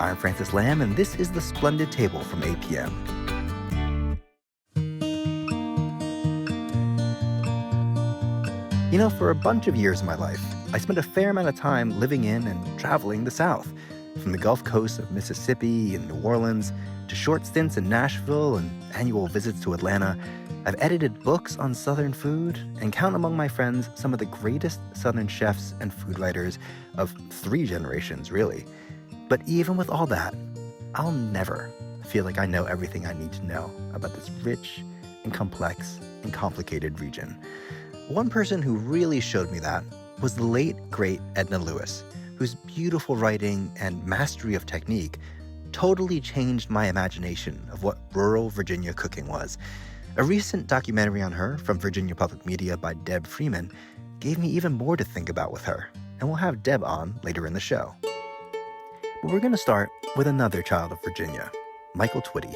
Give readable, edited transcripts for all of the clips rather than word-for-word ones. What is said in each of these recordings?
I'm Francis Lamb, and this is the Splendid Table from APM. You know, for a bunch of years of my life, I spent a fair amount of time living in and traveling the South, from the Gulf Coast of Mississippi and New Orleans to short stints in Nashville and annual visits to Atlanta. I've edited books on Southern food and count among my friends some of the greatest Southern chefs and food writers of 3 generations, really. But even with all that, I'll never feel like I know everything I need to know about this rich and complex and complicated region. One person who really showed me that was the late, great Edna Lewis, whose beautiful writing and mastery of technique totally changed my imagination of what rural Virginia cooking was. A recent documentary on her from Virginia Public Media by Deb Freeman gave me even more to think about with her, and we'll have Deb on later in the show. But we're going to start with another child of Virginia, Michael Twitty.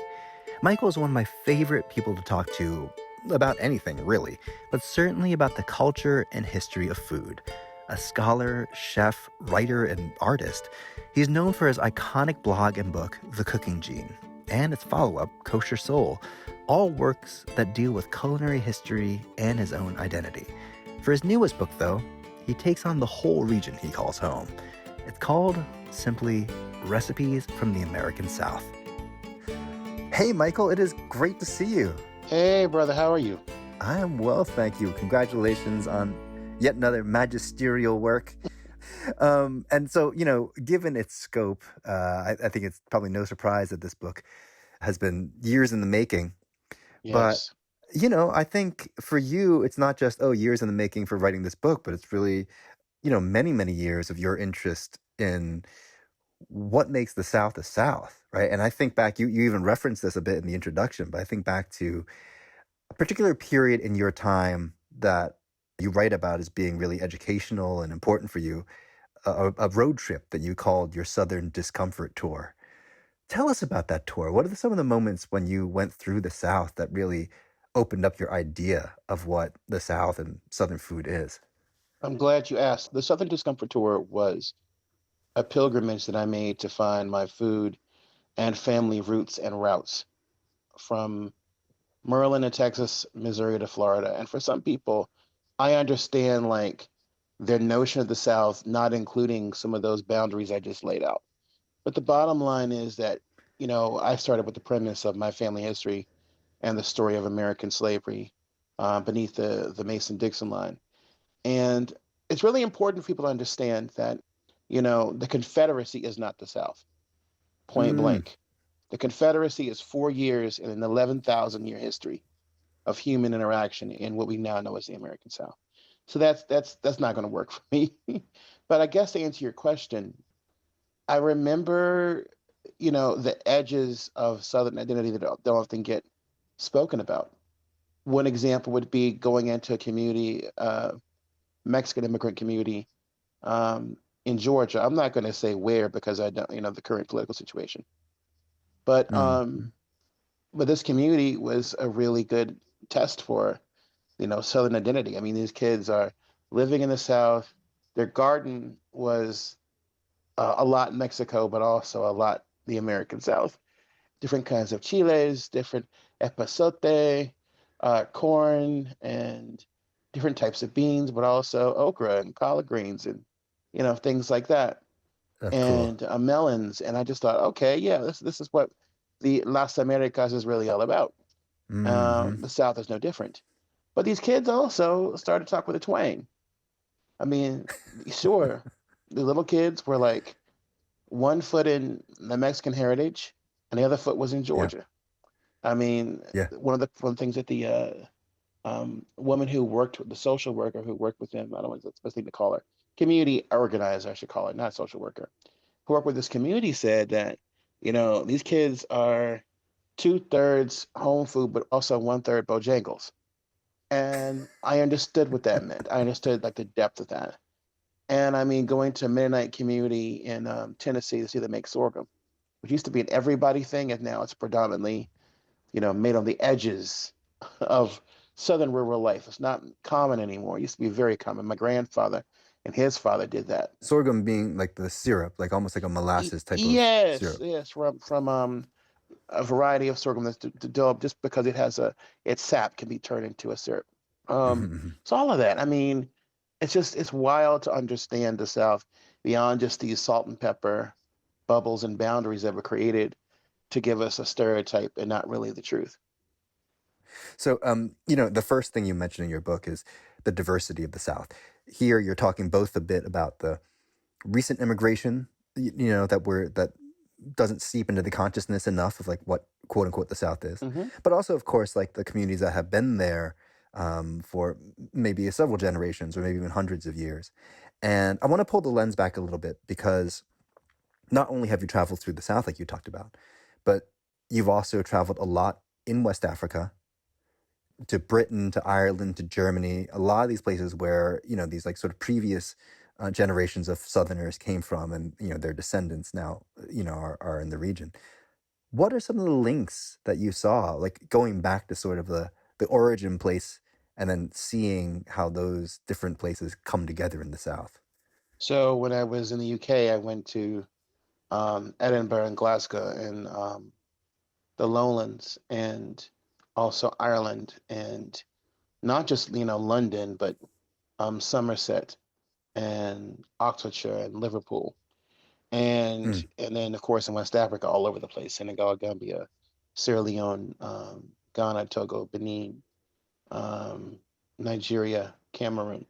Michael is one of my favorite people to talk to about anything, really, but certainly about the culture and history of food. A scholar, chef, writer, and artist, he's known for his iconic blog and book, The Cooking Gene, and its follow-up, Kosher Soul, all works that deal with culinary history and his own identity. For his newest book, though, he takes on the whole region he calls home. It's called, simply, Recipes from the American South. Hey, Michael, it is great to see you. Hey, brother, how are you? I am well, thank you. Congratulations on yet another magisterial work. And so, you know, given its scope, I think it's probably no surprise that this book has been years in the making. Yes. But, you know, I think for you, it's not just, years in the making for writing this book, but it's really, you know, many, many years of your interest in what makes the South the South, right? And I think back, you even referenced this a bit in the introduction, but I think back to a particular period in your time that you write about as being really educational and important for you, a road trip that you called your Southern Discomfort Tour. Tell us about that tour. What are some of the moments when you went through the South that really opened up your idea of what the South and Southern food is? I'm glad you asked. The Southern Discomfort Tour was a pilgrimage that I made to find my food and family roots and routes from Maryland to Texas, Missouri to Florida. And for some people, I understand like their notion of the South, not including some of those boundaries I just laid out. But the bottom line is that, you know, I started with the premise of my family history and the story of American slavery beneath the Mason-Dixon line. And it's really important for people to understand that, you know, the Confederacy is not the South, point blank. The Confederacy is 4 years in an 11,000-year history of human interaction in what we now know as the American South. So that's not going to work for me. But I guess to answer your question, I remember, you know, the edges of Southern identity that don't often get spoken about. One example would be going into a community, Mexican immigrant community in Georgia. I'm not going to say where because I don't, you know, the current political situation. But this community was a really good test for, you know, Southern identity. I mean, these kids are living in the South. Their garden was a lot Mexico, but also a lot the American South. Different kinds of chiles, different epazote, corn, and different types of beans, but also okra and collard greens and, you know, things like that. That's And cool. melons. And I just thought, okay, yeah, this is what the Las Americas is really all about. Mm-hmm. The South is no different. But these kids also started to talk with a twang. I mean, sure, the little kids were like 1 foot in the Mexican heritage and the other foot was in Yeah. Georgia. I mean, Yeah. one of the things that the woman who worked with the social worker who worked with them, I don't know what's the best thing to call her, community organizer, I should call it, not social worker, who worked with this community said that, you know, these kids are 2/3 home food, but also 1/3 Bojangles. And I understood what that meant. I understood like the depth of that. And I mean, going to a Mennonite community in Tennessee to see them make sorghum, which used to be an everybody thing, and now it's predominantly, you know, made on the edges of Southern rural life. It's not common anymore. It used to be very common. My grandfather and his father did that. Sorghum being like the syrup, like almost like a molasses type of Yes, syrup. yes, from a variety of sorghum that's developed just because its sap can be turned into a syrup. So all of that. I mean, it's wild to understand the South beyond just these salt and pepper bubbles and boundaries that were created to give us a stereotype and not really the truth. So, the first thing you mentioned in your book is the diversity of the South. Here, you're talking both a bit about the recent immigration, that doesn't seep into the consciousness enough of like what quote unquote the South is, Hmm. but also, of course, like the communities that have been there for maybe several generations or maybe even hundreds of years. And I want to pull the lens back a little bit because not only have you traveled through the South, like you talked about, but you've also traveled a lot in West Africa, to Britain, to Ireland, to Germany, a lot of these places where, these like sort of previous generations of Southerners came from, and, their descendants now, are in the region. What are some of the links that you saw, like going back to sort of the origin place and then seeing how those different places come together in the South? So when I was in the UK, I went to Edinburgh and Glasgow and the Lowlands and also Ireland and not just London, but Somerset and Oxfordshire and Liverpool and Mm, and then of course in West Africa all over the place: Senegal, Gambia, Sierra Leone, Ghana, Togo, Benin, um, Nigeria, Cameroon.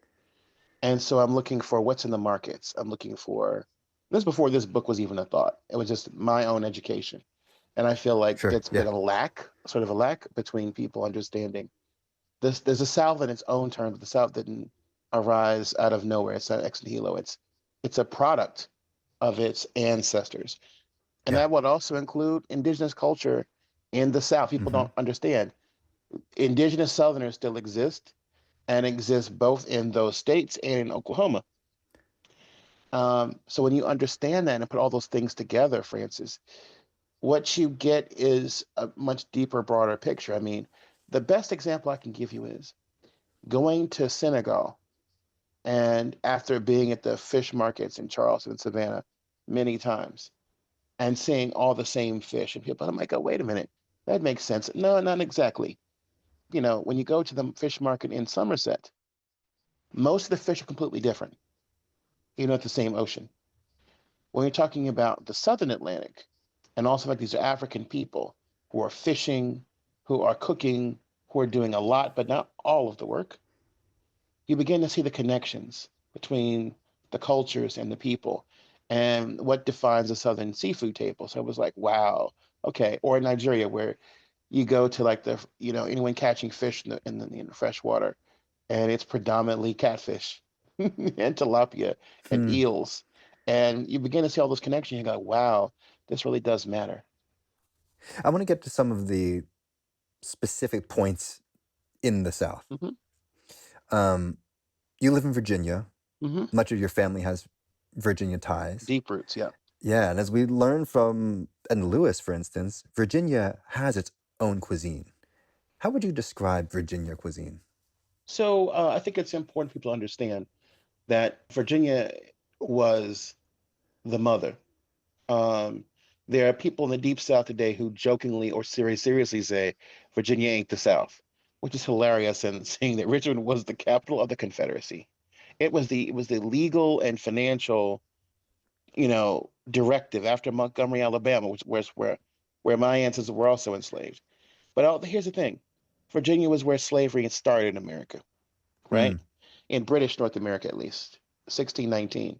And so I'm looking for what's in the markets. I'm looking for this before this book was even a thought. It was just my own education. And I feel like sure. it's been Yeah. a lack, sort of a lack between people understanding this. There's a South in its own terms. The South didn't arise out of nowhere. It's not ex nihilo. It's a product of its ancestors. And Yeah. that would also include indigenous culture in the South. People Hmm. don't understand. Indigenous Southerners still exist and exist both in those states and in Oklahoma. So when you understand that and put all those things together, Francis, what you get is a much deeper, broader picture. I mean, the best example I can give you is going to Senegal and after being at the fish markets in Charleston and Savannah many times and seeing all the same fish. And people, I'm like, oh, wait a minute, that makes sense. No, not exactly. When you go to the fish market in Somerset, most of the fish are completely different, it's the same ocean. When you're talking about the Southern Atlantic, and also like these are African people who are fishing, who are cooking, who are doing a lot, but not all of the work, you begin to see the connections between the cultures and the people and what defines the Southern seafood table. So it was like, wow, okay. Or in Nigeria, where you go to like anyone catching fish in the fresh water, and it's predominantly catfish and tilapia and Hmm. eels. And you begin to see all those connections. You go, wow, this really does matter. I want to get to some of the specific points in the South. Hmm. Um, you live in Virginia. Hmm. Much of your family has Virginia ties. Deep roots, yeah. Yeah, and as we learn from Edna Lewis, for instance, Virginia has its own cuisine. How would you describe Virginia cuisine? So I think it's important for people to understand that Virginia was the mother. Um, there are people in the Deep South today who jokingly or seriously say Virginia ain't the South, which is hilarious, and saying that Richmond was the capital of the Confederacy. It was the legal and financial, directive after Montgomery, Alabama, which was where my ancestors were also enslaved. But here's the thing: Virginia was where slavery started in America, Hmm. right? In British North America, at least, 1619.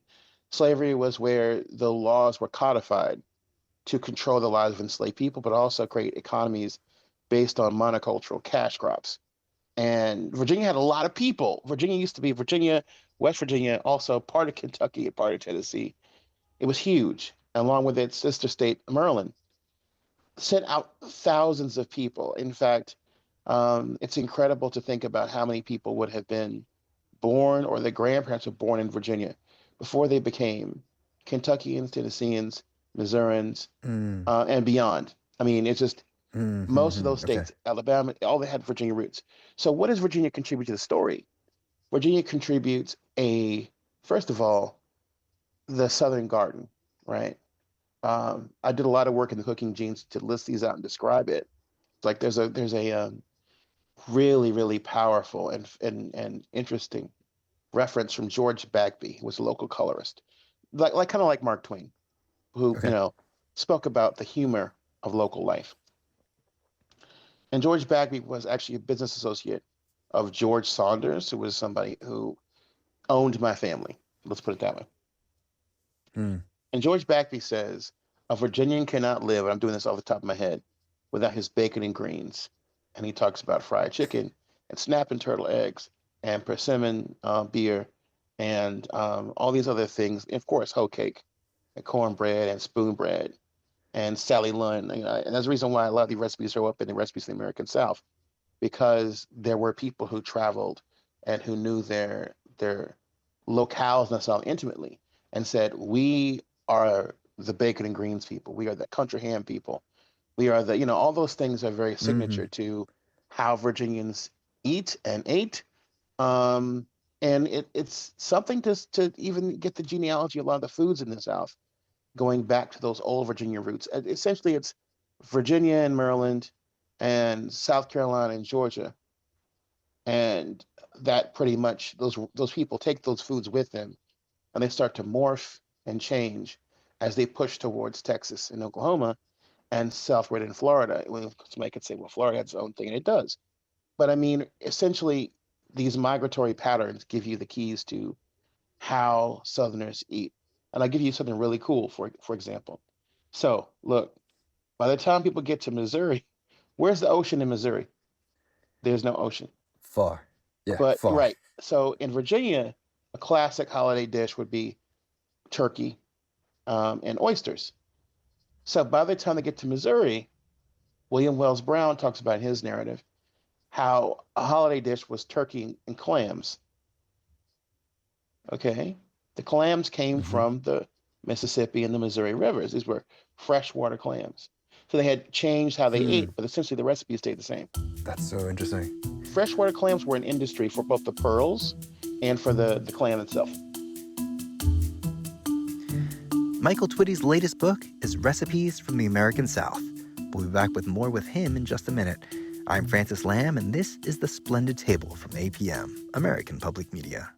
Slavery was where the laws were codified to control the lives of enslaved people, but also create economies based on monocultural cash crops. And Virginia had a lot of people. Virginia used to be Virginia, West Virginia, also part of Kentucky and part of Tennessee. It was huge, along with its sister state, Maryland. Sent out thousands of people. In fact, it's incredible to think about how many people would have been born or their grandparents were born in Virginia before they became Kentuckians, Tennesseans, Missourians, Mm. and beyond. I mean, it's just most of those Okay. states, Alabama, all they had Virginia roots. So, what does Virginia contribute to the story? Virginia contributes a First of all, the Southern Garden, right? I did a lot of work in the cooking genes to list these out and describe it. Like there's a really really powerful and interesting reference from George Bagby, who was a local colorist, like kind of like Mark Twain, who Okay. spoke about the humor of local life. And George Bagby was actually a business associate of George Saunders, who was somebody who owned my family. Let's put it that way. Hmm. And George Bagby says, a Virginian cannot live, and I'm doing this off the top of my head, without his bacon and greens. And he talks about fried chicken and snap and turtle eggs and persimmon beer and all these other things. And of course, hoe cake and cornbread and spoon bread and Sally Lunn. And that's the reason why a lot of these recipes show up in the recipes of the American South, because there were people who traveled and who knew their locales in the South intimately and said, we are the bacon and greens people. We are the country ham people. We are the, all those things are very Hmm. signature to how Virginians eat and ate. Um, and it's something to even get the genealogy of a lot of the foods in the South going back to those old Virginia roots. Essentially, it's Virginia and Maryland and South Carolina and Georgia, and that pretty much those people take those foods with them, and they start to morph and change as they push towards Texas and Oklahoma and southward in Florida. Well, somebody could say, well, Florida has its own thing, and it does. But I mean, essentially, these migratory patterns give you the keys to how Southerners eat. And I'll give you something really cool, for example. So, look, by the time people get to Missouri, where's the ocean in Missouri? There's no ocean. Far. Yeah, But far. right. So in Virginia, a classic holiday dish would be turkey and oysters. So by the time they get to Missouri, William Wells Brown talks about in his narrative how a holiday dish was turkey and clams. Okay. The clams came Hmm. from the Mississippi and the Missouri rivers. These were freshwater clams. So they had changed how they Hmm. ate, but essentially the recipe stayed the same. That's so interesting. Freshwater clams were an industry for both the pearls and for the clam itself. Michael Twitty's latest book is Recipes from the American South. We'll be back with more with him in just a minute. I'm Francis Lamb, and this is the Splendid Table from APM, American Public Media.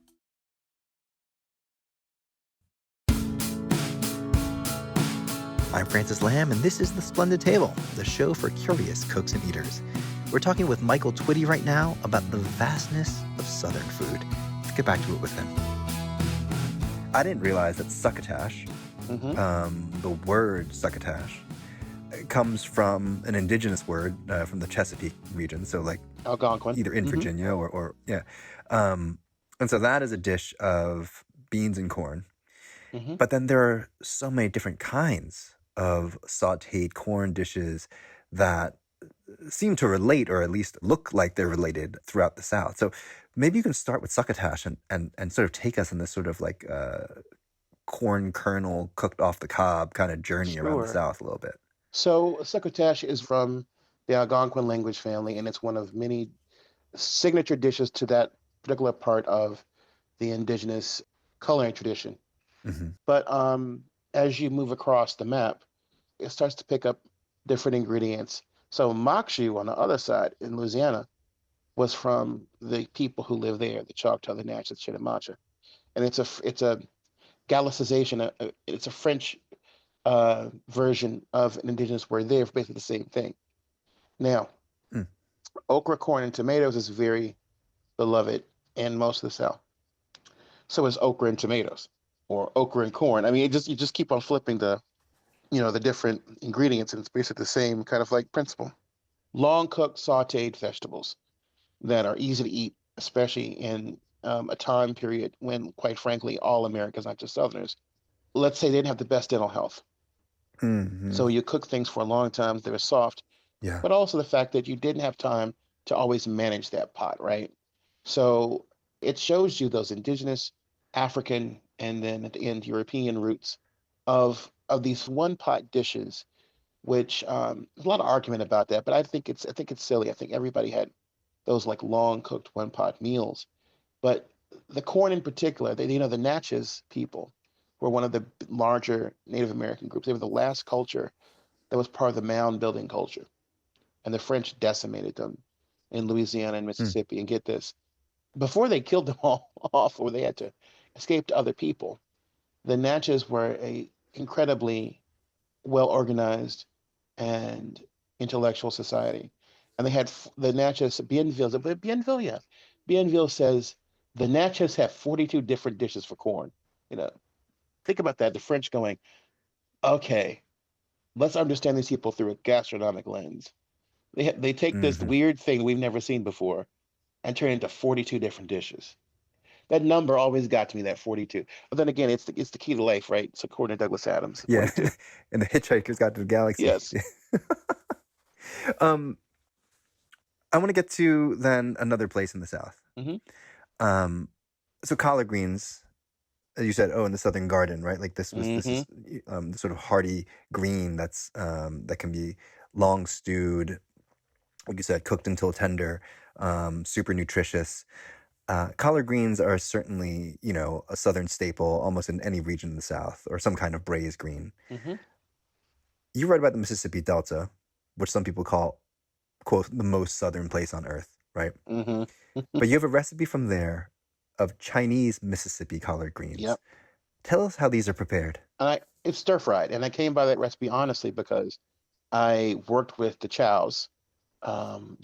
I'm Francis Lamb, and this is The Splendid Table, the show for curious cooks and eaters. We're talking with Michael Twitty right now about the vastness of Southern food. Let's get back to it with him. I didn't realize that succotash, Hmm. the word succotash, comes from an indigenous word from the Chesapeake region, so like Algonquin. either in Hmm. Virginia or yeah. And so that is a dish of beans and corn. Hmm. But then there are so many different kinds of sautéed corn dishes that seem to relate, or at least look like they're related throughout the South. So maybe you can start with succotash and sort of take us in this sort of like corn kernel cooked off the cob kind of journey around the Sure. South a little bit. So succotash is from the Algonquin language family, and it's one of many signature dishes to that particular part of the indigenous culinary tradition. Hmm. But as you move across the map, it starts to pick up different ingredients. So makshu on the other side in Louisiana was from the people who live there, the Choctaw, the Natchez, Chitimacha, and it's a Gallicization. It's a French version of an indigenous word there, for basically the same thing. Now, Mm. okra, corn, and tomatoes is very beloved in most of the South. So is okra and tomatoes, or okra and corn. I mean, you just keep on flipping the different ingredients, and it's basically the same kind of like principle. Long cooked sautéed vegetables that are easy to eat, especially in a time period when, quite frankly, all Americans, not just Southerners, let's say they didn't have the best dental health. Hmm. So you cook things for a long time, they were soft, Yeah. but also the fact that you didn't have time to always manage that pot, right? So it shows you those indigenous, African, and then at the end European roots of these one pot dishes, which there's a lot of argument about that, but I think it's silly. I think everybody had those like long cooked one pot meals, but the corn in particular, the Natchez people were one of the larger Native American groups. They were the last culture that was part of the mound building culture. And the French decimated them in Louisiana and Hmm. Mississippi. And get this, before they killed them all off or they had to escape to other people, the Natchez were a incredibly well organized and intellectual society. And they had the Natchez, Bienville, yeah. Bienville says the Natchez have 42 different dishes for corn. You know, think about that. The French going, okay, let's understand these people through a gastronomic lens. They take this Hmm. weird thing we've never seen before and turn it into 42 different dishes. That number always got to me, that 42. But then again, it's the key to life, right? So according to Douglas Adams, Yeah. 42. And the Hitchhiker's Guide to the Galaxy. Yes. um, I want to get to then another place in the South. Hmm. Um, so collard greens, as you said, in the Southern Garden, right? Like this Hmm. is the sort of hearty green that's that can be long stewed, like you said, cooked until tender, super nutritious. Collard greens are certainly, a Southern staple almost in any region in the South, or some kind of braised green. Hmm. You write about the Mississippi Delta, which some people call, quote, the most Southern place on earth, right? Hmm. But you have a recipe from there of Chinese Mississippi collard greens. Yep. Tell us how these are prepared. It's stir fried, and I came by that recipe honestly because I worked with the Chows.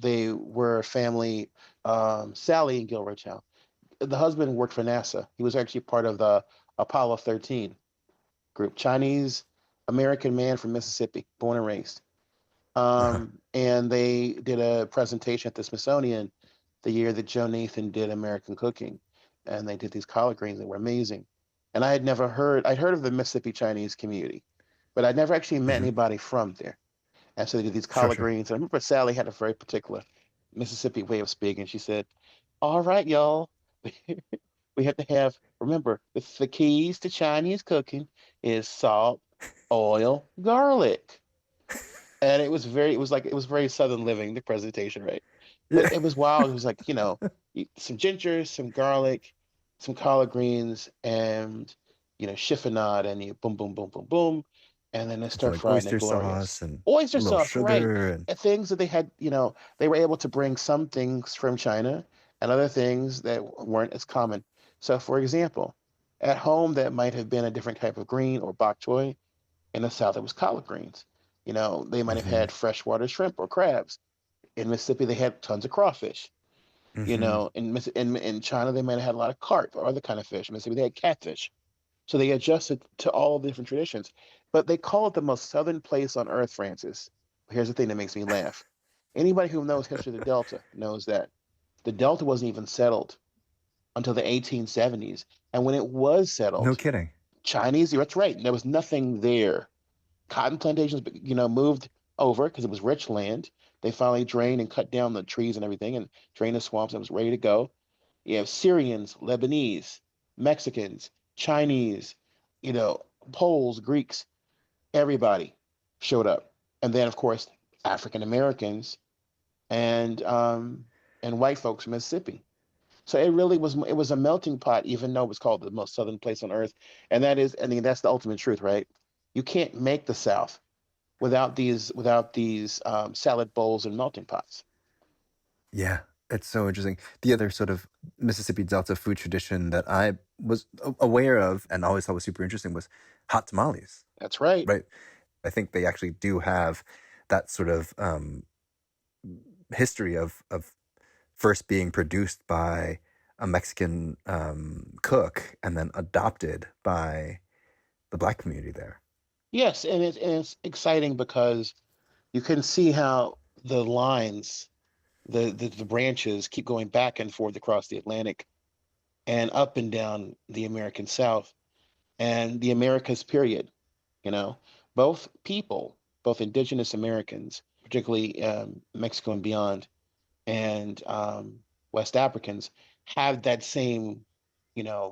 They were a family, Sally and Gilroy Chow. The husband worked for NASA. He was actually part of the Apollo 13 group, Chinese American man from Mississippi, born and raised. Uh-huh. And they did a presentation at the Smithsonian the year that Joe Nathan did American Cooking. And they did these collard greens that were amazing. And I'd heard of the Mississippi Chinese community, but I'd never actually met Hmm. anybody from there. And so they did these Sure, collard sure. greens. And I remember Sally had a very particular Mississippi way of speaking. She said, all right, y'all, we have to remember, the keys to Chinese cooking is salt, oil, garlic. And it was very Southern living, the presentation, right? Yeah. But it was wild. It was like, some ginger, some garlic, some collard greens, and, chiffonade, and you boom, boom, boom, boom, boom. And then they And some stir like fry and they're oyster glorious. sauce and Oyster a little sauce, right? sugar and And things that they had, they were able to bring some things from China and other things that weren't as common. So, for example, at home, that might have been a different type of green or bok choy. In the South, it was collard greens. They might have hmm had freshwater shrimp or crabs. In Mississippi, they had tons of crawfish. hmm In China, they might have had a lot of carp or other kind of fish. In Mississippi, they had catfish. So they adjusted to all the different traditions. But they call it the most southern place on earth, Francis. Here's the thing that makes me laugh. Anybody who knows history of the Delta knows that the Delta wasn't even settled until the 1870s. And when it was No settled, kidding. Chinese, that's right, there was nothing there. Cotton plantations, moved over because it was rich land. They finally drained and cut down the trees and everything and drained the swamps and it was ready to go. You have Syrians, Lebanese, Mexicans, Chinese, you know, Poles, Greeks, everybody showed up. And then, of course, African Americans and white folks from Mississippi. So it was a melting pot, even though it was called the most southern place on earth. And that's the ultimate truth, right? You can't make the South without these salad bowls and melting pots. Yeah, it's so interesting. The other sort of Mississippi Delta food tradition that I was aware of and always thought was super interesting was hot tamales, That's right. right? I think they actually do have that sort of history of first being produced by a Mexican cook and then adopted by the Black community there. Yes, and it's exciting because you can see how the lines, the branches keep going back and forth across the Atlantic and up and down the American South and the Americas period. You know, both people, both indigenous Americans, particularly Mexico and beyond, and West Africans, have that same,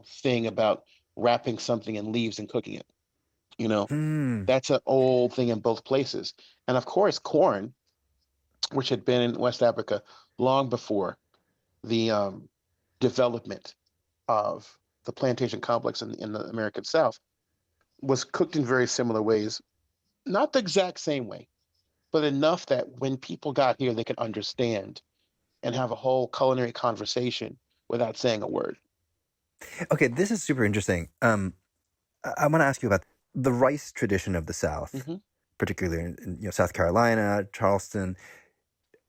thing about wrapping something in leaves and cooking it. You know, Hmm. that's an old thing in both places. And of course, corn, which had been in West Africa long before the development of the plantation complex in the American South was cooked in very similar ways. Not the exact same way, but enough that when people got here, they could understand and have a whole culinary conversation without saying a word. Okay, this is super interesting. I want to ask you about the rice tradition of the South, Hmm. particularly in South Carolina, Charleston.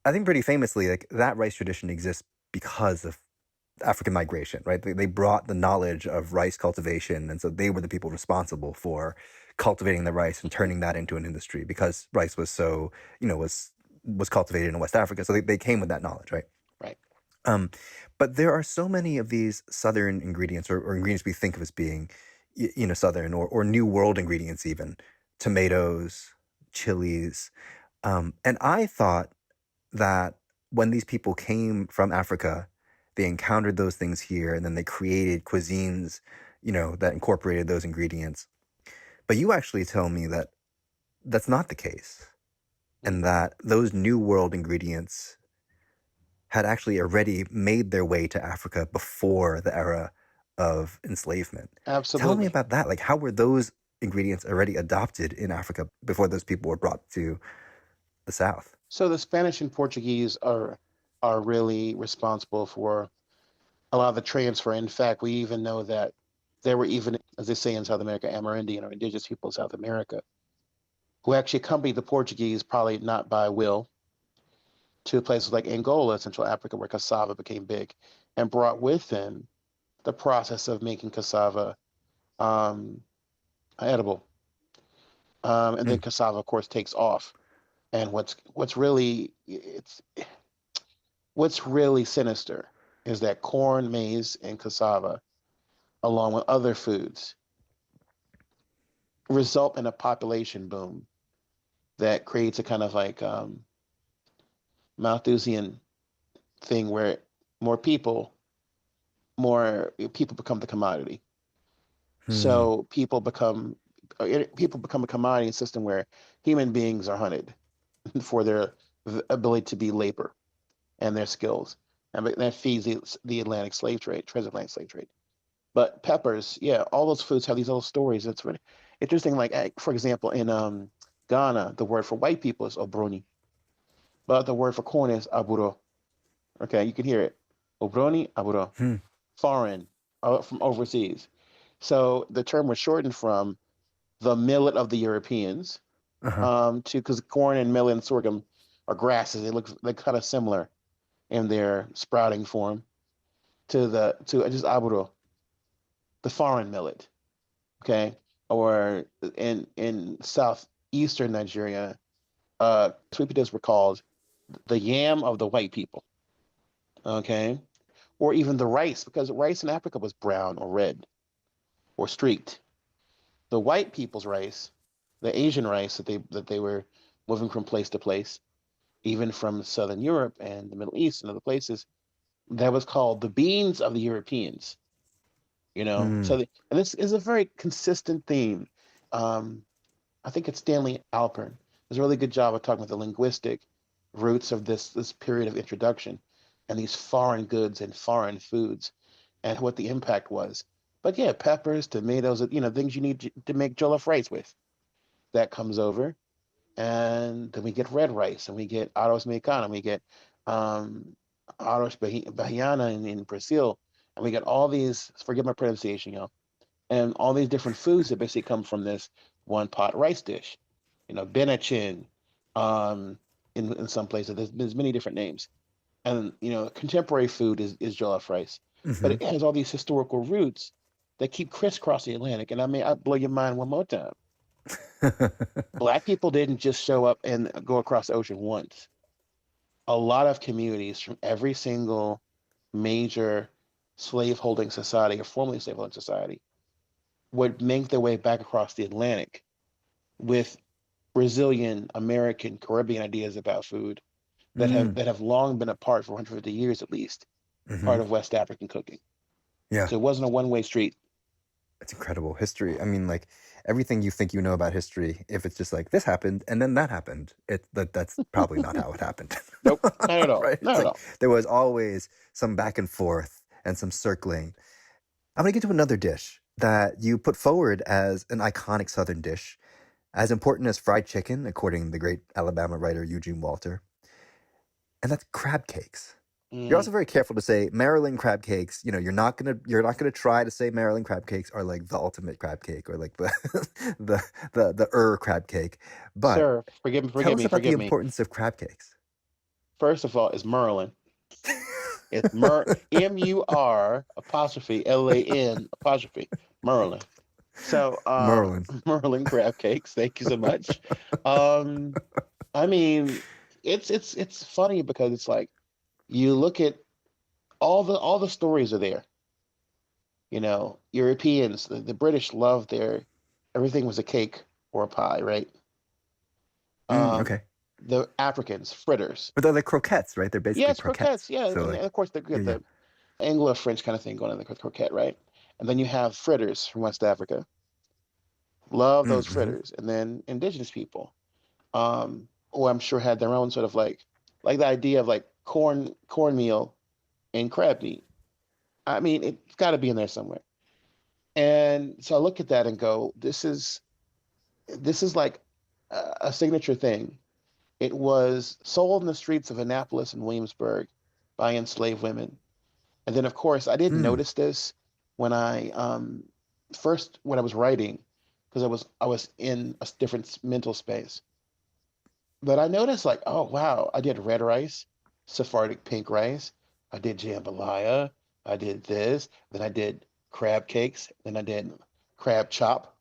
I think pretty famously, like that rice tradition exists because of African migration, right? They brought the knowledge of rice cultivation, and so they were the people responsible for cultivating the rice and turning that into an industry because rice was so, was cultivated in West Africa. So they came with that knowledge, right? Right. But there are so many of these Southern ingredients or ingredients we think of as being, Southern or New World ingredients, even tomatoes, chilies. And I thought that when these people came from Africa, they encountered those things here and then they created cuisines, that incorporated those ingredients. But you actually tell me that that's not the case and that those New World ingredients had actually already made their way to Africa before the era of enslavement. Tell me Absolutely. about that. Like, how were those ingredients already adopted in Africa before those people were brought to the South? So the Spanish and Portuguese are really responsible for a lot of the transfer. In fact, we even know that there were even, as they say in South America, Amerindian or indigenous people of South America who actually accompanied the Portuguese, probably not by will, to places like Angola, Central Africa, where cassava became big, and brought with them the process of making cassava um, edible. And then Mm. cassava, of course, takes off. And what's really sinister is that corn, maize, and cassava, along with other foods, result in a population boom that creates a kind of like Malthusian thing where more people, more people become the commodity. Hmm. So people become a commodity system where human beings are hunted for their ability to be labor and their skills, and that feeds the Atlantic slave trade, transatlantic slave trade. But peppers, yeah, all those foods have these little stories. It's really interesting. Like, for example, in Ghana, the word for white people is obroni, but the word for corn is aburo. Okay, you can hear it. Obroni, aburo. Hmm. Foreign, from overseas. So the term was shortened from the millet of the Europeans Uh-huh. to, because corn and millet and sorghum are grasses. They kind of similar in their sprouting form to just aburo, the foreign millet. Okay, or in southeastern Nigeria, sweet potatoes were called the yam of the white people. Okay, or even the rice, because rice in Africa was brown or red or streaked. The white people's rice, the Asian rice that they were moving from place to place, even from Southern Europe and the Middle East and other places, that was called the beans of the Europeans. Hmm. And this is a very consistent theme. Um, I think it's Stanley Alpern does a really good job of talking about the linguistic roots of this period of introduction and these foreign goods and foreign foods and what the impact was. But yeah, peppers, tomatoes, things you need to make jollof rice with. That comes over, and then we get red rice, and we get arroz mexicano, and we get um, arroz Bahiana in Brazil, and we get all these. Forgive my pronunciation, y'all, and all these different foods that basically come from this one pot rice dish. Benachin, um, in some places. There's many different names, and contemporary food is jollof rice, but Mm-hmm. it has all these historical roots that keep crisscrossing the Atlantic. And I blow your mind one more time. Black people didn't just show up and go across the ocean once. A lot of communities from every single major slaveholding society or formerly slaveholding society would make their way back across the Atlantic with Brazilian, American, Caribbean ideas about food that have Mm. that have long been a part for 150 years at least, Mm-hmm. part of West African cooking. Yeah. So it wasn't a one-way street. It's incredible history. I mean, like everything you think you know about history, if it's just like this happened and then that happened, that's probably not how it happened. Nope, not at all. Right? It's Not at like all. there was always some back and forth and some circling. I want to get to another dish that you put forward as an iconic Southern dish, as important as fried chicken, according to the great Alabama writer Eugene Walter, and that's crab cakes. You're Mm, also very careful to say Maryland crab cakes. You're not gonna try to say Maryland crab cakes are like the ultimate crab cake or like the the crab cake. But sir, forgive me, tell forgive us me, about the forgive me. importance of crab cakes. First of all, it's Merlin. It's Mur apostrophe Lan apostrophe Merlin. So Merlin. Merlin crab cakes. Thank you so much. Um, I mean, it's funny because it's like you look at all the stories are there. You know, Europeans, the British loved their everything was a cake or a pie, right? Um, Okay. the Africans, fritters. But they're like croquettes, right? They're basically Yes, croquettes. croquettes. Yeah, So and like, of course they yeah, get yeah. the Anglo-French kind of thing going on with croquette, right? And then you have fritters from West Africa. Love those Mm-hmm. fritters. And then indigenous people, who I'm sure had their own sort of like the idea of like cornmeal and crab meat. I mean, it's got to be in there somewhere. And so I look at that and go, this is like a signature thing. It was sold in the streets of Annapolis and Williamsburg by enslaved women. And then, of course, I didn't Mm. notice this when I first when I was writing, because I was in a different mental space. But I noticed like, oh wow, I did red rice, Sephardic pink rice, I did jambalaya, I did this, then I did crab cakes, then I did crab chop.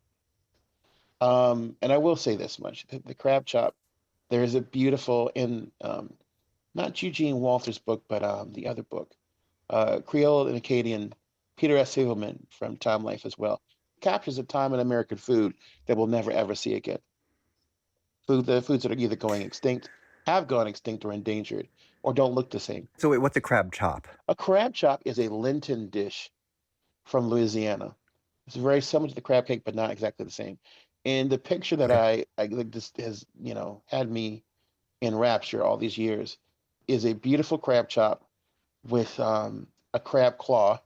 And I will say this much: the crab chop. There is a beautiful in not Eugene Walter's book, but the other book, Creole and Acadian, Peter S. Silverman from Time Life as well, captures a time in American food that we'll never ever see again. The foods that are either going extinct, have gone extinct, or endangered, or don't look the same. So wait, what's a crab chop? A crab chop is a Lenten dish from Louisiana. It's very similar to the crab cake, but not exactly the same. And the picture that Okay. I like this has had me in rapture all these years is a beautiful crab chop with a crab claw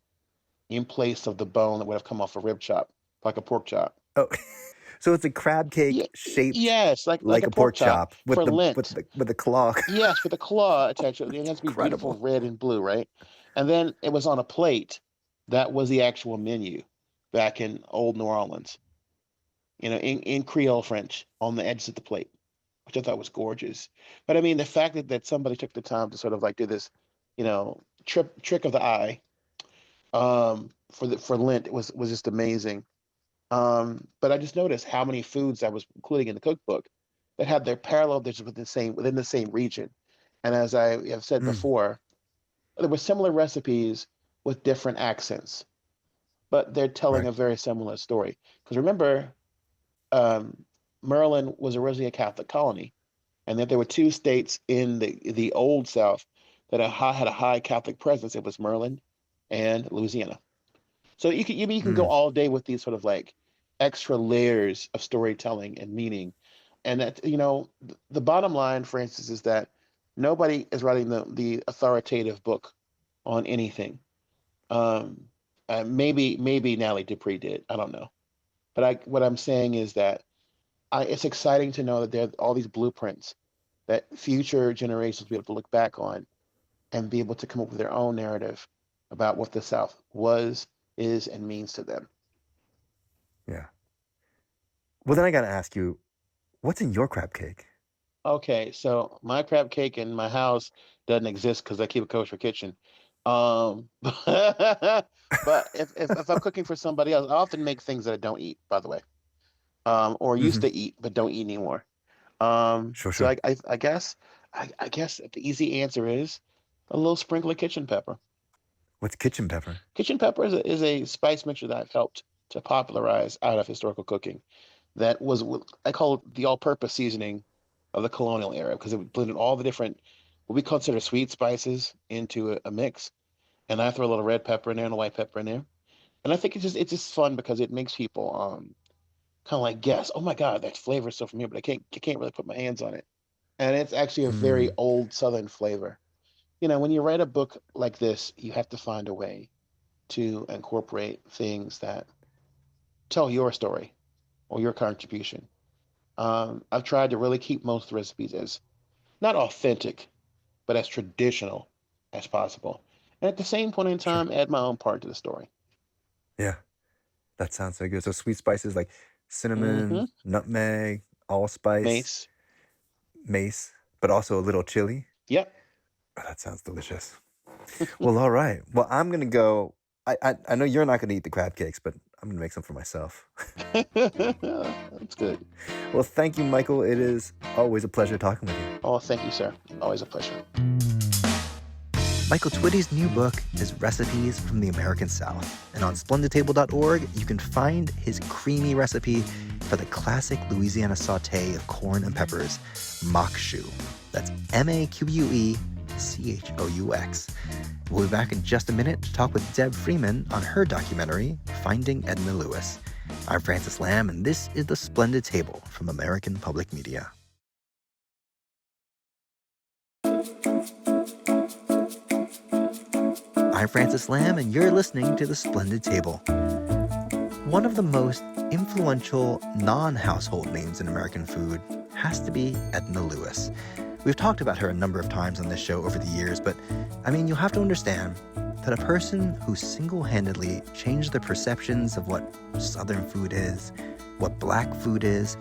in place of the bone that would have come off a rib chop, like a pork chop. Oh, so it's a crab Yeah, cake shaped yes, like like a a pork pork chop chop with for the with Lent. the with the claw. Yes, with a claw attached to it. It has to be beautiful Incredible. red and blue, right? And then it was on a plate. That was the actual menu back in old New Orleans, in Creole French on the edges of the plate, which I thought was gorgeous. But I mean, the fact that somebody took the time to sort of like do this, trick of the eye, for Lent was just amazing. But I just noticed how many foods I was including in the cookbook that had their parallel dishes within the same region. And as I have said Mm, before, there were similar recipes with different accents, but they're telling right. a very similar story. Because remember, um, Maryland was originally a Catholic colony, and that there were two states in the old South that had a high Catholic presence. It was Maryland and Louisiana. So you can go Mm, all day with these sort of like extra layers of storytelling and meaning. And that, the bottom line, for instance, is that nobody is writing the authoritative book on anything. Um, maybe Natalie Dupree did. I don't know. But what I'm saying is that it's exciting to know that there are all these blueprints that future generations will be able to look back on and be able to come up with their own narrative about what the South was, is, and means to them. yeah. Well, then I gotta ask you, what's in your crab cake? Okay, so my crab cake in my house doesn't exist because I keep a kosher kitchen. But if I'm cooking for somebody else, I often make things that I don't eat, by the way, or used Hmm. to eat but don't eat anymore. Sure, So sure. I guess the easy answer is a little sprinkle of kitchen pepper. What's kitchen pepper? Kitchen pepper is a spice mixture that I've helped to popularize out of historical cooking. That was I call it the all-purpose seasoning of the colonial era because it blended all the different what we consider sweet spices into a mix. And I throw a little red pepper in there and a white pepper in there. And I think it's just fun because it makes people kind of like guess, oh my God, that flavor is so familiar, but I can't really put my hands on it. And it's actually a very old Southern flavor. When you write a book like this, you have to find a way. to incorporate things that tell your story or your contribution. I've tried to really keep most recipes as not authentic, but as traditional as possible. And at the same point in Sure. time, add my own part to the story. Yeah, that sounds so good. So sweet spices like cinnamon, Mm-hmm. nutmeg, allspice, Mace. mace, but also a little chili. Yep. Oh, that sounds delicious. Well, all right. Well, I'm gonna go. I know you're not gonna eat the crab cakes, but I'm gonna make some for myself. That's good. Well, thank you, Michael. It is always a pleasure talking with you. Oh, thank you, sir. Always a pleasure. Michael Twitty's new book is Recipes from the American South. And on splendidtable.org, you can find his creamy recipe for the classic Louisiana saute of corn and peppers, maquechou. That's MAQUECHOUX. We'll be back in just a minute to talk with Deb Freeman on her documentary, Finding Edna Lewis. I'm Francis Lamb, and this is The Splendid Table from American Public Media. I'm Francis Lamb, and you're listening to The Splendid Table. One of the most influential non-household names in American food has to be Edna Lewis. We've talked about her a number of times on this show over the years, but I mean, you'll have to understand that a person who single-handedly changed the perceptions of what Southern food is, what Black food is,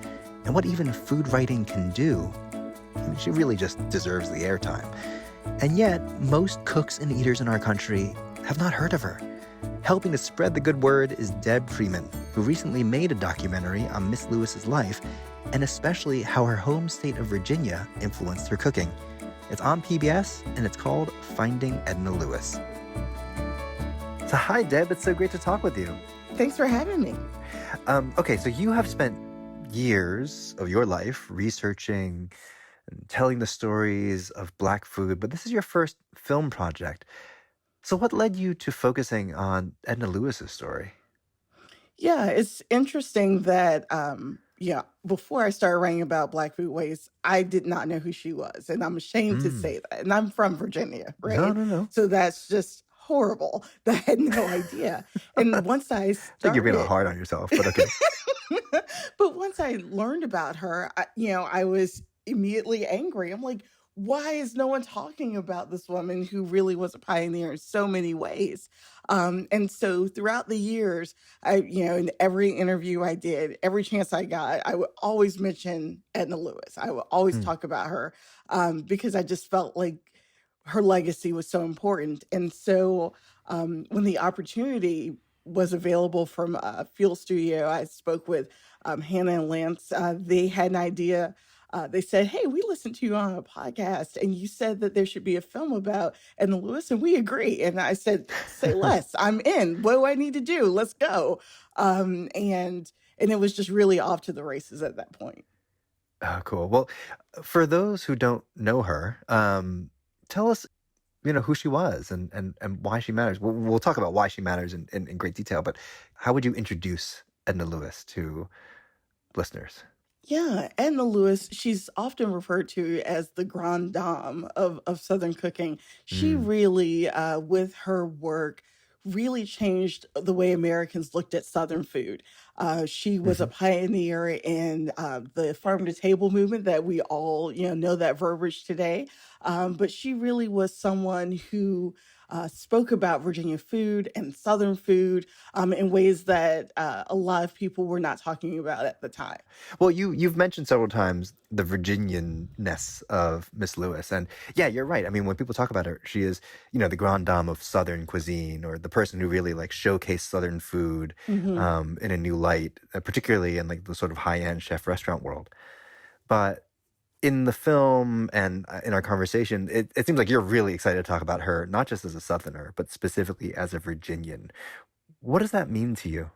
and what even food writing can do, I mean, she really just deserves the airtime. And yet, most cooks and eaters in our country have not heard of her. Helping to spread the good word is Deb Freeman, who recently made a documentary on Miss Lewis's life, and especially how her home state of Virginia influenced her cooking. It's on PBS, and it's called Finding Edna Lewis. So hi, Deb. It's so great to talk with you. Thanks for having me. Okay, so you have spent years of your life researching and telling the stories of Black food, but this is your first film project. So what led you to focusing on Edna Lewis's story? Yeah, it's interesting that before I started writing about Black foodways, I did not know who she was, and I'm ashamed to say that. And I'm from Virginia, No, right? no. So that's just horrible that I had no idea. And once I I think you're being a little started, hard on yourself, but okay. but once I learned about her, I was immediately angry. I'm like, why is no one talking about this woman who really was a pioneer in so many ways? And so throughout the years, in every interview I did, every chance I got, I would always mention Edna Lewis. I would always Hmm. talk about her because I just felt like her legacy was so important. And so when the opportunity was available from a field studio, I spoke with Hannah and Lance. They had an idea. They said, "Hey, we listened to you on a podcast, and you said that there should be a film about Edna Lewis, and we agree." And I said, "Say less. I'm in. What do I need to do? Let's go." And it was just really off to the races at that point. Oh, cool. Well, for those who don't know her, tell us, who she was and why she matters. We'll talk about why she matters in great detail, but how would you introduce Edna Lewis to listeners? Yeah, Edna Lewis, she's often referred to as the grande dame of Southern cooking. She Mm. really, with her work, really changed the way Americans looked at Southern food. She was a Hmm. pioneer in the farm to table movement that we all, know that verbiage today. But she really was someone who spoke about Virginia food and Southern food in ways that a lot of people were not talking about at the time. Well, you've mentioned several times the Virginian-ness of Miss Lewis, and yeah, you're right. I mean, when people talk about her, she is, the grande dame of Southern cuisine, or the person who really like showcased Southern food Hmm. in a new light, particularly in like the sort of high-end chef restaurant world. But in the film and in our conversation, it seems like you're really excited to talk about her, not just as a Southerner, but specifically as a Virginian. What does that mean to you?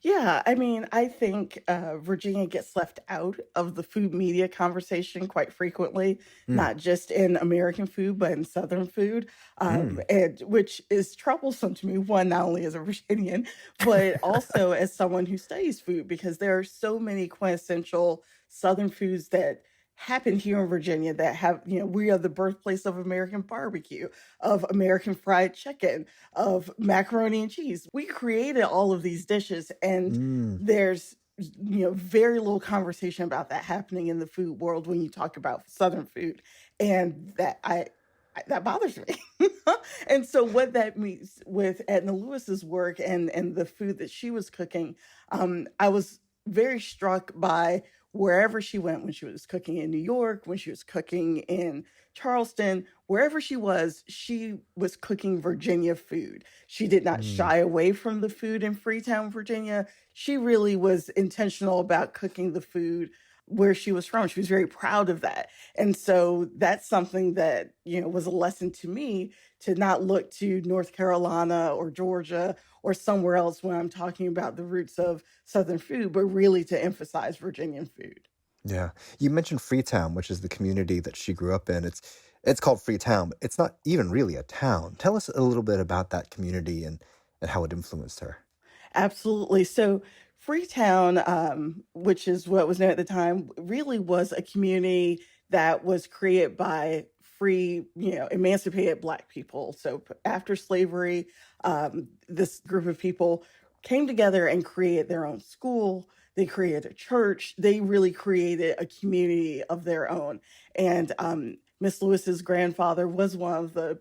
Yeah, I mean, I think Virginia gets left out of the food media conversation quite frequently, Mm. not just in American food, but in Southern food, Mm. and which is troublesome to me. One, not only as a Virginian, but also as someone who studies food, because there are so many quintessential Southern foods that happened here in Virginia that have, we are the birthplace of American barbecue, of American fried chicken, of macaroni and cheese. We created all of these dishes, and Mm. there's, very little conversation about that happening in the food world when you talk about Southern food. And that bothers me. And so what that means with Edna Lewis's work and the food that she was cooking, I was very struck by wherever she went, when she was cooking in New York, when she was cooking in Charleston, wherever she was cooking Virginia food. She did not Mm. shy away from the food in Freetown, Virginia. She really was intentional about cooking the food where she was from. She was very proud of that. And so that's something that, was a lesson to me, to not look to North Carolina or Georgia or somewhere else when I'm talking about the roots of Southern food, but really to emphasize Virginian food. Yeah. You mentioned Freetown, which is the community that she grew up in. It's called Freetown, but it's not even really a town. Tell us a little bit about that community and how it influenced her. Absolutely. So Freetown, which is what was known at the time, really was a community that was created by free, emancipated Black people. So after slavery, this group of people came together and created their own school. They created a church. They really created a community of their own. And Miss Lewis's grandfather was one of the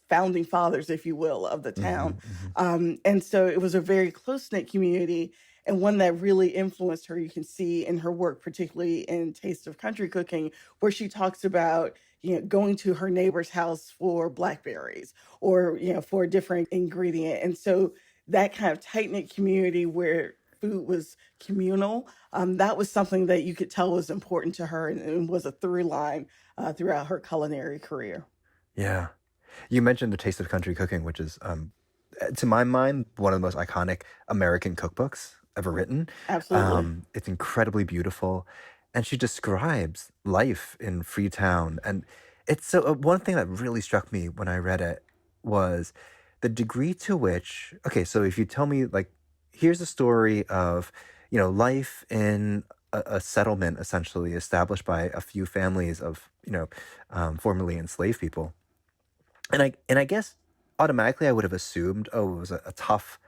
founding fathers, if you will, of the town. And so it was a very close-knit community, and one that really influenced her. You can see in her work, particularly in Taste of Country Cooking, where she talks about, going to her neighbor's house for blackberries or, for a different ingredient. And so that kind of tight-knit community where food was communal, that was something that you could tell was important to her, and was a through line throughout her culinary career. Yeah. You mentioned The Taste of Country Cooking, which is, to my mind, one of the most iconic American cookbooks ever written. Absolutely. It's incredibly beautiful. And she describes life in Freetown. And it's so, one thing that really struck me when I read it was the degree to which, okay, so if you tell me, like, here's a story of, life in a settlement essentially established by a few families of, formerly enslaved people. And I guess automatically I would have assumed, oh, it was a tough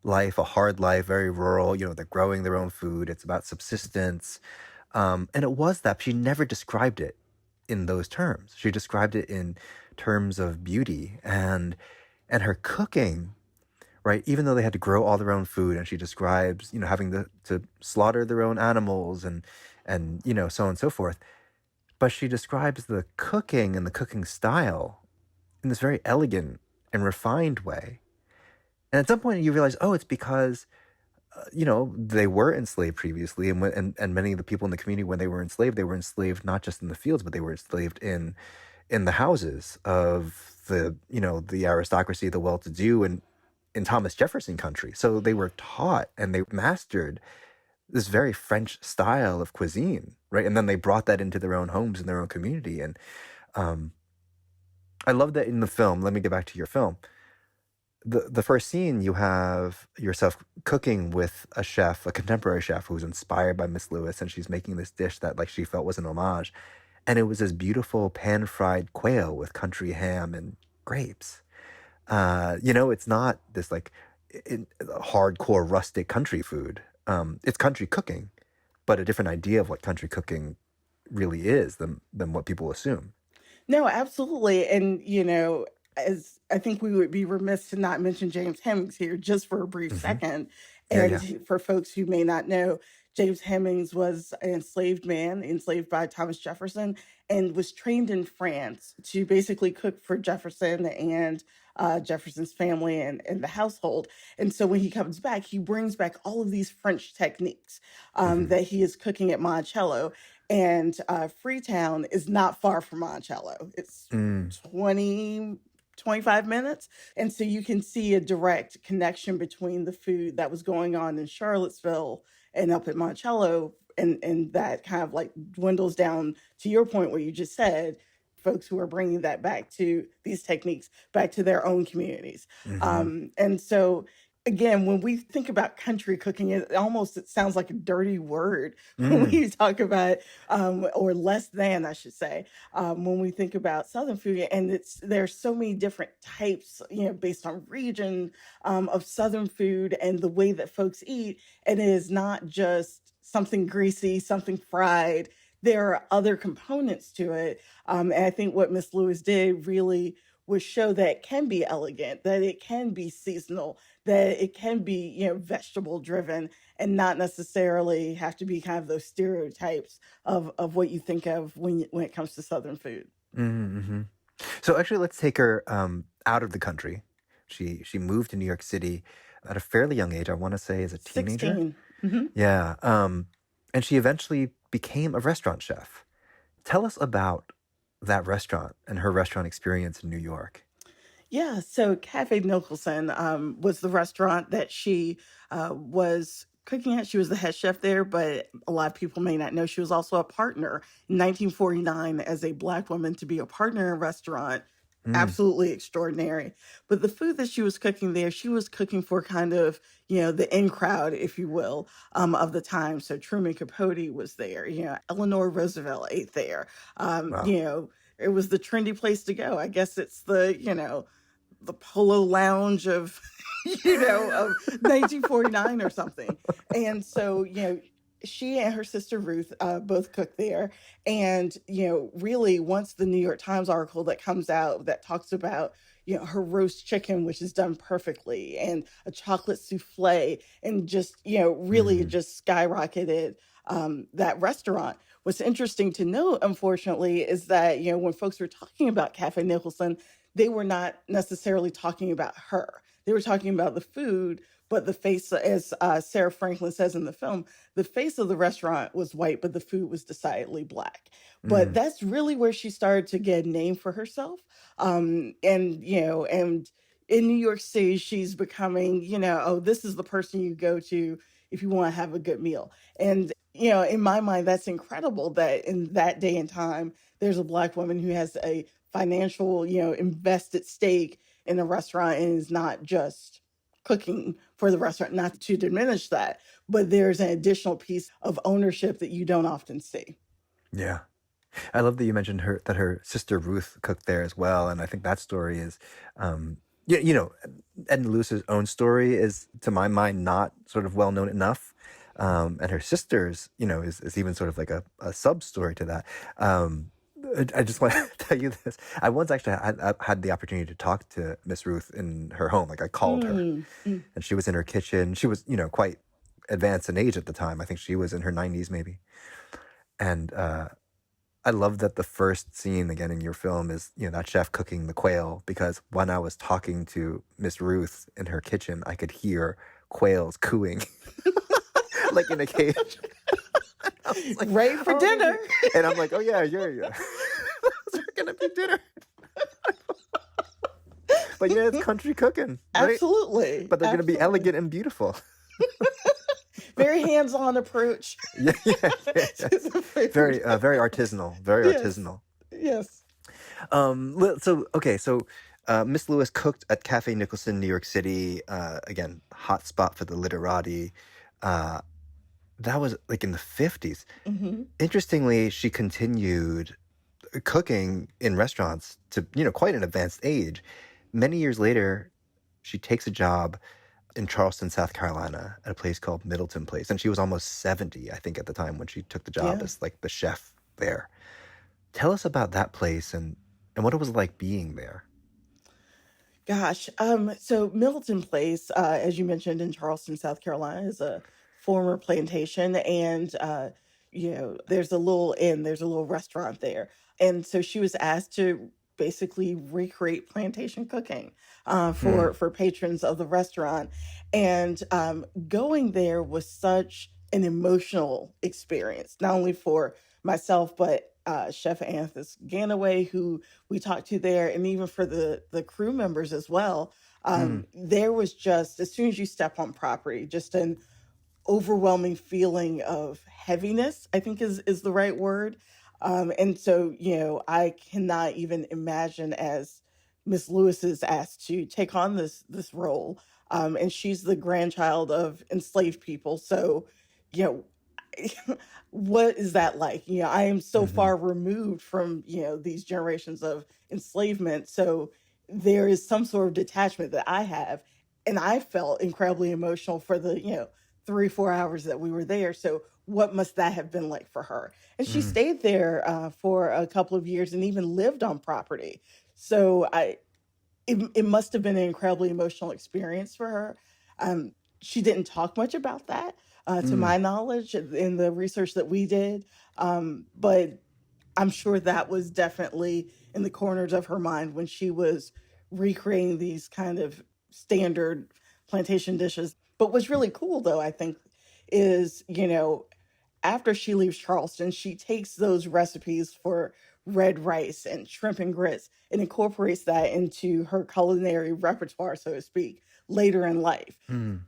life, a hard life, very rural. They're growing their own food. It's about subsistence, and it was that. But she never described it in those terms. She described it in terms of beauty and her cooking. Right, even though they had to grow all their own food, and she describes, having to slaughter their own animals and so on and so forth. But she describes the cooking and the cooking style in this very elegant and refined way. And at some point you realize, oh, it's because, they were enslaved previously. And many of the people in the community, when they were enslaved not just in the fields, but they were enslaved in the houses of the aristocracy, the well-to-do, and in Thomas Jefferson country. So they were taught and they mastered this very French style of cuisine, right? And then they brought that into their own homes and their own community. And I love that in the film. Let me get back to your film. The first scene, you have yourself cooking with a chef, a contemporary chef who's inspired by Miss Lewis, and she's making this dish that, like, she felt was an homage. And it was this beautiful pan-fried quail with country ham and grapes. It's not this, like, hardcore rustic country food. It's country cooking, but a different idea of what country cooking really is than what people assume. No, absolutely. And, as I think we would be remiss to not mention James Hemings here just for a brief hmm second. Yeah, And yeah. for folks who may not know, James Hemings was an enslaved man, enslaved by Thomas Jefferson, and was trained in France to basically cook for Jefferson and Jefferson's family and the household. And so when he comes back, he brings back all of these French techniques hmm that he is cooking at Monticello. And Freetown is not far from Monticello. It's Mm. 25 minutes. And so you can see a direct connection between the food that was going on in Charlottesville and up at Monticello. And that kind of like dwindles down to your point where you just said, folks who are bringing that back to these techniques back to their own communities. hmm And so again, when we think about country cooking, it sounds like a dirty word when Mm, we talk about, or less than, I should say, when we think about Southern food. And there's so many different types, based on region, of Southern food and the way that folks eat. And it is not just something greasy, something fried. There are other components to it. And I think what Miss Lewis did really was show that it can be elegant, that it can be seasonal, that it can be, vegetable driven, and not necessarily have to be kind of those stereotypes of what you think of when it comes to Southern food. mm-hmm. So actually, let's take her out of the country. She moved to New York City at a fairly young age. I want to say as a teenager. 16. Hmm. Yeah. And she eventually became a restaurant chef. Tell us about that restaurant and her restaurant experience in New York. Yeah, so Cafe Nicholson was the restaurant that she was cooking at. She was the head chef there, but a lot of people may not know she was also a partner in 1949 as a Black woman to be a partner in a restaurant. Mm, Absolutely extraordinary. But the food that she was cooking there, she was cooking for kind of, the in crowd, if you will, of the time. So Truman Capote was there, Eleanor Roosevelt ate there. wow. It was the trendy place to go. I guess it's the Polo Lounge of, of 1949 or something. And so, she and her sister Ruth both cooked there. And, really, once the New York Times article that comes out that talks about, her roast chicken, which is done perfectly, and a chocolate souffle, and just, really it Mm, just skyrocketed that restaurant. What's interesting to note, unfortunately, is that, when folks were talking about Cafe Nicholson, they were not necessarily talking about her. They were talking about the food, but the face, as Sarah Franklin says in the film, the face of the restaurant was white, but the food was decidedly Black. But mm, that's really where she started to get a name for herself. And in New York City, she's becoming, oh, this is the person you go to if you want to have a good meal. And, in my mind, that's incredible that in that day and time, there's a Black woman who has a financial, invested stake in the restaurant and is not just cooking for the restaurant, not to diminish that, but there's an additional piece of ownership that you don't often see. yeah. I love that you mentioned her sister Ruth cooked there as well, and I think that story is, you know, Edna Lewis's own story is, to my mind, not sort of well known enough, and her sister's, is even sort of like a sub story to that. Um, I just want to tell you this. I once actually had the opportunity to talk to Miss Ruth in her home. Like I called her, Mm, mm. and she was in her kitchen. She was, quite advanced in age at the time. I think she was in her 90s maybe, and I love that the first scene again in your film is, that chef cooking the quail, because when I was talking to Miss Ruth in her kitchen, I could hear quails cooing like in a cage. I was like, Ready for oh, dinner. and I'm like, oh yeah, yeah. Those are gonna be dinner. But yeah, it's country cooking, right? Absolutely. But they're gonna be Absolutely. elegant and beautiful. Very hands-on approach Yeah, yeah, yeah, to yes. the food. Very artisanal, very Yes. artisanal. Yes. So okay, so Miss Lewis cooked at Cafe Nicholson, New York City. Again, hot spot for the literati. Uh, that was like in the 50s. Hmm. Interestingly, she continued cooking in restaurants to, quite an advanced age. Many years later, she takes a job in Charleston, South Carolina, at a place called Middleton Place, and she was almost 70, I think, at the time when she took the job Yeah. as like the chef there. Tell us about that place and what it was like being there. Gosh, so Milton Place, as you mentioned in Charleston, South Carolina, is a former plantation, and there's a little inn, there's a little restaurant there, and so she was asked to basically recreate plantation cooking Hmm. for patrons of the restaurant, and going there was such an emotional experience, not only for myself but Chef Anthony Ganaway, who we talked to there, and even for the crew members as well. Hmm. There was just, as soon as you step on property, just an overwhelming feeling of heaviness, I think is the right word. And so, I cannot even imagine, as Miss Lewis is asked to take on this role, And she's the grandchild of enslaved people. So, you know, what is that like? I am so Hmm. far removed from, these generations of enslavement. So there is some sort of detachment that I have. And I felt incredibly emotional for the, 3-4 hours that we were there. So what must that have been like for her? And she Mm. stayed there for a couple of years and even lived on property. So it must have been an incredibly emotional experience for her. Um, she didn't talk much about that, to Mm. my knowledge, in the research that we did. But I'm sure that was definitely in the corners of her mind when she was recreating these kind of standard plantation dishes. But what's really cool, though, I think, is, after she leaves Charleston, she takes those recipes for red rice and shrimp and grits and incorporates that into her culinary repertoire, so to speak, later in life. Mm.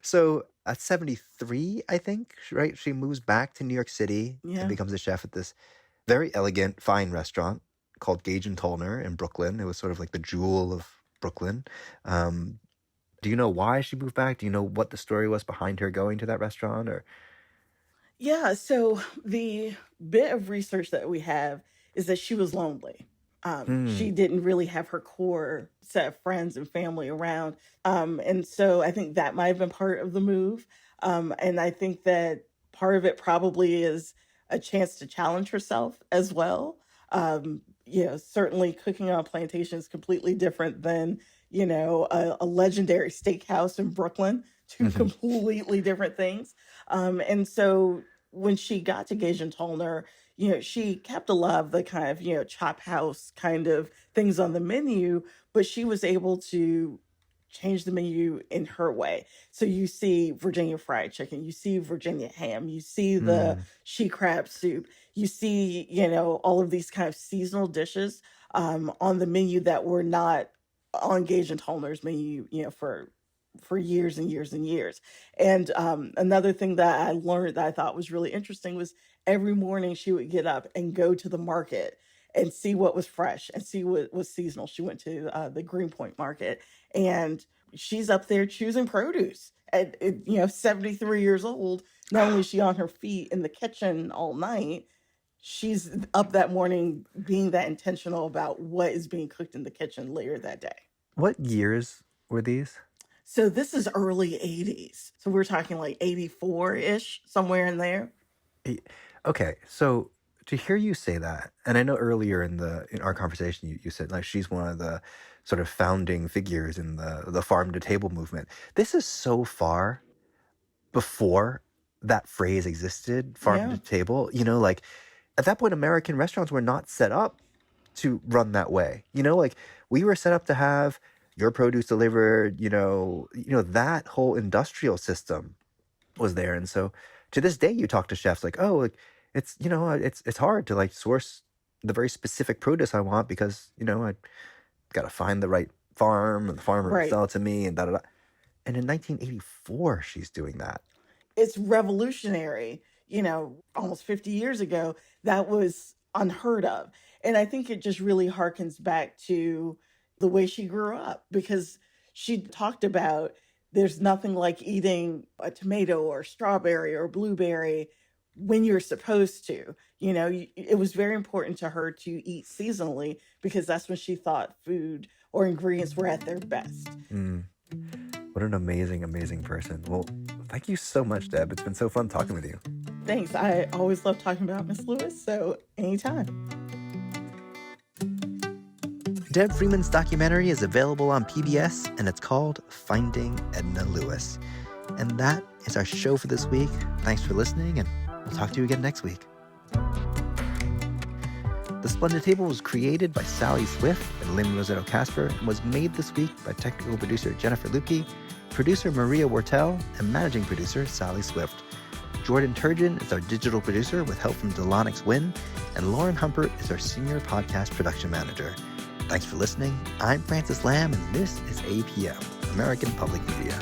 So at 73, I think, right? She moves back to New York City and Yeah. becomes a chef at this very elegant, fine restaurant called Gage and Tollner in Brooklyn. It was sort of like the jewel of Brooklyn. Um, do you know why she moved back? Do you know what the story was behind her going to that restaurant? Or Yeah, so the bit of research that we have is that she was lonely. She hmm. didn't really have her core set of friends and family around. And so I think that might have been part of the move. And I think that part of it probably is a chance to challenge herself as well. Certainly cooking on a plantation is completely different than, a legendary steakhouse in Brooklyn, two Hmm. completely different things. And so when she got to Gage and Tollner, she kept a lot of the kind of, chop house kind of things on the menu, but she was able to change the menu in her way. So you see Virginia fried chicken, you see Virginia ham, you see the Mm. she crab soup, you see, all of these kind of seasonal dishes on the menu that were not on Gage and Tollner's menu, for years and years and years. And another thing that I learned that I thought was really interesting was every morning she would get up and go to the market and see what was fresh and see what was seasonal. She went to the Greenpoint Market, and she's up there choosing produce at 73 years old. Not only is she on her feet in the kitchen all night, she's up that morning being that intentional about what is being cooked in the kitchen later that day. What years were these? So this is early 80s. So we're talking like 84-ish, somewhere in there. Eh, Okay, so to hear you say that, and I know earlier in our conversation you said like she's one of the sort of founding figures in the farm to table movement. This is so far before that phrase existed, farm to Yeah, table. Like at that point, American restaurants were not set up to run that way. Like we were set up to have your produce delivered. That whole industrial system was there. And so to this day, you talk to chefs like, oh, like it's hard to like source the very specific produce I want because I got to find the right farm and the farmer will right. sell it to me and da da da. And in 1984, she's doing that. It's revolutionary. Almost 50 years ago, that was unheard of. And I think it just really harkens back to the way she grew up, because she talked about there's nothing like eating a tomato or strawberry or blueberry when you're supposed to. It was very important to her to eat seasonally because that's when she thought food or ingredients were at their best. Mm, what an amazing, amazing person. Well, thank you so much, Deb. It's been so fun talking with you. Thanks. I always love talking about Miss Lewis, so anytime. Deb Freeman's documentary is available on PBS, and it's called Finding Edna Lewis. And that is our show for this week. Thanks for listening, and we'll talk to you again next week. The Splendid Table was created by Sally Swift and Lynn Rosetto Casper and was made this week by technical producer Jennifer Lupke, producer Maria Wortel, and managing producer Sally Swift. Jordan Turgeon is our digital producer with help from Delonix Wynn, and Lauren Humpert is our senior podcast production manager. Thanks for listening. I'm Francis Lamb, and this is APM, American Public Media.